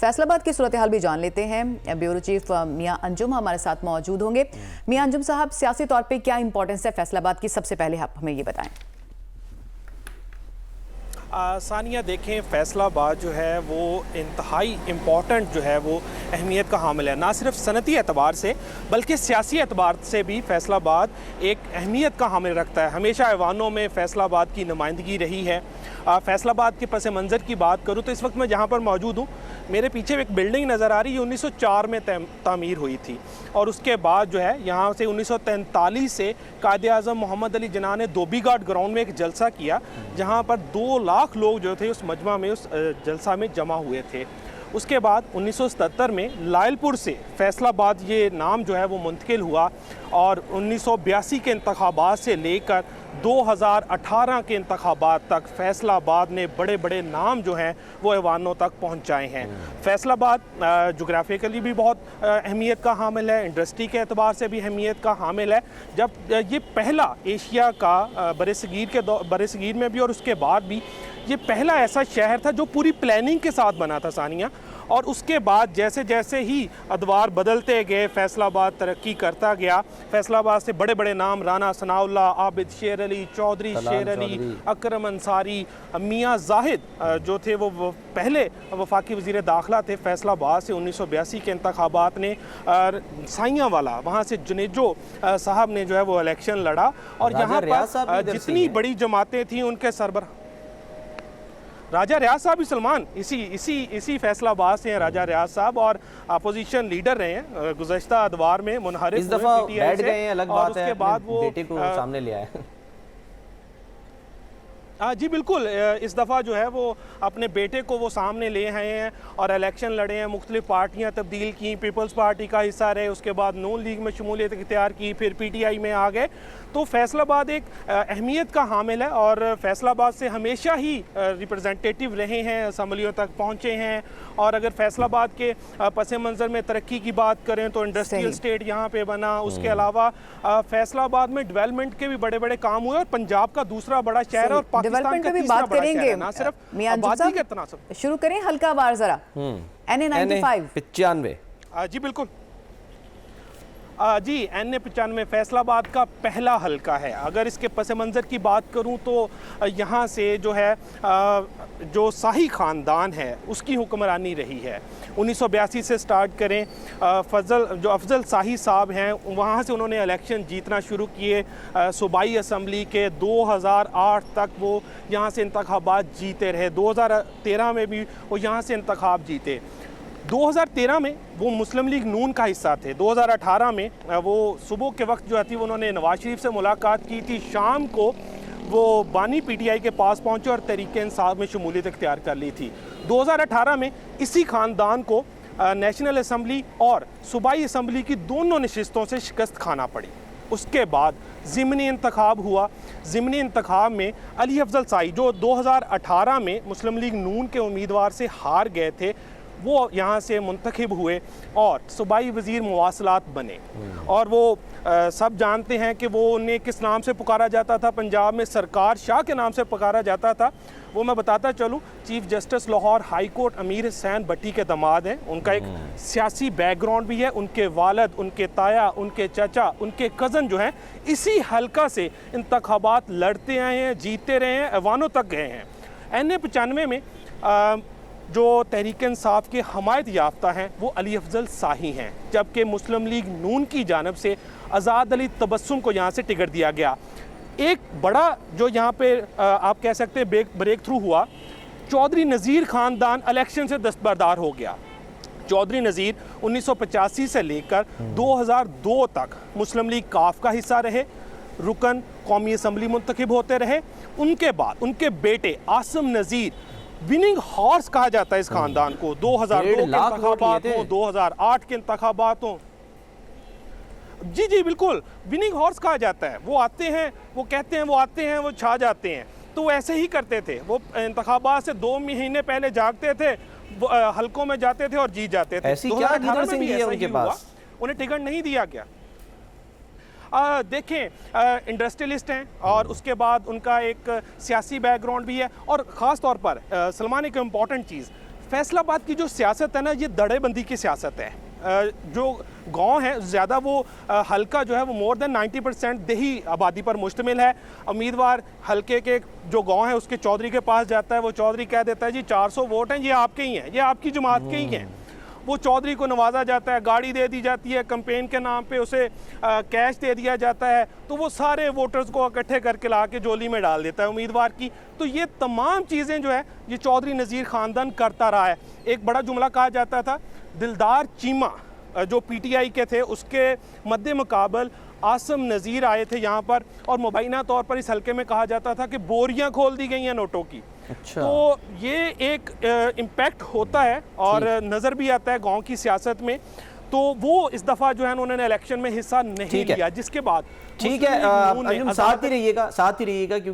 फैसलाबाद की सूरत हाल भी जान लेते हैं। ब्यूरो चीफ मियां अंजुम हमारे साथ मौजूद होंगे। मियां अंजुम साहब, सियासी तौर पे क्या इंपॉर्टेंस है फैसलाबाद की, सबसे पहले आप हमें ये बताएं। सानिया, देखें, फैसलाबाद जो है वो इंतहाई इम्पॉर्टेंट जो है वो अहमियत का हामिल है, ना सिर्फ सनती एतबार से बल्कि सियासी एतबार से भी फैसलाबाद एक अहमियत का हामिल रखता है। हमेशा ऐवानों में फैसलाबाद की नुमाइंदगी रही है। फैसलाबाद के पस मंज़र की बात करूँ तो इस वक्त मैं जहाँ पर मौजूद हूँ, मेरे पीछे एक बिल्डिंग नज़र आ रही है, 1904 में तामीर हुई थी और उसके बाद जो है यहाँ से 1943 से कायदे आज़म मोहम्मद अली जिन्ना ने धोबी घाट ग्राउंड में एक जलसा किया, जहाँ पर 2 लाख लोग जो थे उस मजमा में, उस जलसा में जमा हुए थे। उसके बाद 1977 में लायलपुर से फैसलाबाद ये नाम जो है वो मुंतकिल हुआ और 1982 के इंतखाबात से लेकर 2018 के इंतखाबात तक फैसलाबाद ने बड़े बड़े नाम जो हैं वो ऐवानों तक पहुंचाए हैं। फैसलाबाद जोग्राफिकली भी बहुत अहमियत का हामिल है, इंडस्ट्री के एतबार से भी अहमियत का हामिल है। जब ये पहला एशिया का बरसगीर में भी और उसके बाद भी ये पहला ऐसा शहर था जो पूरी प्लानिंग के साथ बना था सानिया, और उसके बाद जैसे जैसे ही अदवार बदलते गए फैसलाबाद तरक्की करता गया। फैसलाबाद से बड़े बड़े नाम राना सनाउल्लाह, आबिद शेर अली, चौधरी शेर अली, अकरम अंसारी, मियाँ जाहिद जो थे वो पहले वफाकी वज़ीर दाखिला थे फैसलाबाद से। 1982 के इंतखाबात ने साइयाँ वाला वहाँ से जुनेजो साहब ने जो है वो इलेक्शन लड़ा और यहाँ पर जितनी बड़ी जमातें थीं उनके सरबराह राजा रियाज साहब भी सलमान इसी फैसलाबाद से हैं। राजा रियाज साहब और अपोजिशन लीडर रहे हैं गुज़श्ता अदवार में, मुनहरिफ इस दफा बैठ गए हैं, अलग बात है, उसके बाद वो बेटे को सामने लिया है। जी बिल्कुल, इस दफ़ा जो है वो अपने बेटे को वो सामने ले आए हैं और इलेक्शन लड़े हैं। मुख्तलिफ पार्टियां तब्दील की, पीपल्स पार्टी का हिस्सा रहे, उसके बाद नून लीग में शमूलियत इख्तियार की, फिर PTI में आ गए। तो फैसलाबाद एक अहमियत का हामिल है और फैसलाबाद से हमेशा ही रिप्रेजेंटेटिव रहे हैं, असम्बलियों तक पहुँचे हैं। और अगर फैसलाबाद के पस मंज़र में तरक्की की बात करें तो इंडस्ट्रियल स्टेट यहाँ पे बना। उसके अलावा फैसलाबाद में डेवलपमेंट के भी बड़े बड़े काम हुए और पंजाब का दूसरा बड़ा शहर और डेवलपमेंट पे भी बात करेंगे। ना सिर्फ आबादी के तनासब। शुरू करें हल्का बार जरा। NA 95। जी बिल्कुल, जी NA 95 फैसलाबाद का पहला हल्का है। अगर इसके पस मंज़र की बात करूं तो यहाँ से जो है जो शाही ख़ानदान है उसकी हुक्मरानी रही है। 1982 से स्टार्ट करें, अफजल शाही साहब हैं, वहाँ से उन्होंने इलेक्शन जीतना शुरू किए। सूबाई असम्बली के 2008 तक वो यहाँ से इंतखाबात जीते रहे। 2013 में भी वो यहाँ से इंतखाब जीते। 2013 में वो मुस्लिम लीग नून का हिस्सा थे। 2018 में वो सुबह के वक्त जो थी उन्होंने नवाज शरीफ से मुलाकात की थी, शाम को वो बानी PTI के पास पहुंचे और तहरीक इंसाफ में शमूलियत इख्तियार कर ली थी। 2018 में इसी ख़ानदान को नेशनल असम्बली और सूबाई असम्बली की दोनों नशिस्तों से शिकस्त खाना पड़ी। उसके बाद ज़िमनी इंतखाब हुआ। ज़िमनी इंतखाब में अली अफजल शाही जो 2018 में मुस्लिम लीग नून के उम्मीदवार से हार गए थे, वो यहाँ से मुंतखब हुए और सूबाई वज़ीर मवासलात बने। और वो सब जानते हैं कि वो उन्हें किस नाम से पुकारा जाता था। पंजाब में सरकार शाह के नाम से पुकारा जाता था। वो मैं बताता चलूँ, chief justice Lahore high court अमीर हुसैन भट्टी के दामाद हैं। उनका एक सियासी बैकग्राउंड भी है। उनके वालिद, उनके ताया, उनके चाचा, उनके कज़न जो हैं इसी हल्का से इंतखाबात लड़ते आए हैं, जीतते रहे हैं, ऐवानों तक गए हैं। NA 95 में जो तहरीक इंसाफ के हमायत याफ्ता हैं वो अली अफजल शाही हैं, जबकि मुस्लिम लीग नून की जानब से आज़ाद अली तबस्सुम को यहाँ से टिकट दिया गया। एक बड़ा जो यहाँ पे आप कह सकते हैं ब्रेक थ्रू हुआ, चौधरी नज़ीर ख़ानदान इलेक्शन से दस्तबरदार हो गया। चौधरी नज़ीर 1985 से लेकर 2002 तक मुस्लिम लीग काफ का हिस्सा रहे, रुकन कौमी असम्बली मुंतखब होते रहे। उनके बाद उनके बेटे आसिम नज़ीर, विनिंग हॉर्स कहा जाता है इस खानदान को, 2002 के इंतखाबात हों, 2008 के इंतखाबात हों, जी बिल्कुल विनिंग हॉर्स कहा जाता है। वो आते हैं, वो कहते हैं, वो आते हैं, वो छा जाते हैं। तो ऐसे ही करते थे। वो इंतखाबात से 2 महीने पहले जागते थे, हल्कों में जाते थे और जीत जाते थे। ऐसी क्या लीडरशिप है उनके पास? उन्हें टिकट नहीं दिया गया। देखें, इंडस्ट्रियलिस्ट हैं और उसके बाद उनका एक सियासी बैकग्राउंड भी है। और ख़ास तौर पर सलमान, एक इम्पॉर्टेंट चीज़, फैसलाबाद की जो सियासत है ना, ये दड़ेबंदी की सियासत है। जो गांव है ज़्यादा वो हल्का जो है वो मोर देन 90% देही आबादी पर मुश्तमिल है। उम्मीदवार हल्के के जो गांव है उसके चौधरी के पास जाता है, वो चौधरी कह देता है जी 400 वोट हैं, ये आपके ही हैं, ये आपकी जमात के ही हैं। वो चौधरी को नवाजा जाता है, गाड़ी दे दी जाती है, कैंपेन के नाम पे उसे कैश दे दिया जाता है, तो वो सारे वोटर्स को इकट्ठे करके ला के जोली में डाल देता है उम्मीदवार की। तो ये तमाम चीज़ें जो है ये चौधरी नज़ीर ख़ानदान करता रहा है। एक बड़ा जुमला कहा जाता था, दिलदार चीमा जो पीटीआई के थे उसके मद्दे मुकाबल आसम नज़ीर आए थे यहाँ पर, और मुबैना तौर पर इस हल्के में कहा जाता था कि बोरियां खोल दी गई हैं नोटों की। अच्छा। तो ये एक इम्पैक्ट होता है और नज़र भी आता है गांव की सियासत में। तो वो इस दफ़ा जो है उन्होंने इलेक्शन में हिस्सा नहीं लिया, जिसके बाद ठीक है, अंजुम साथ ही रहिएगा क्योंकि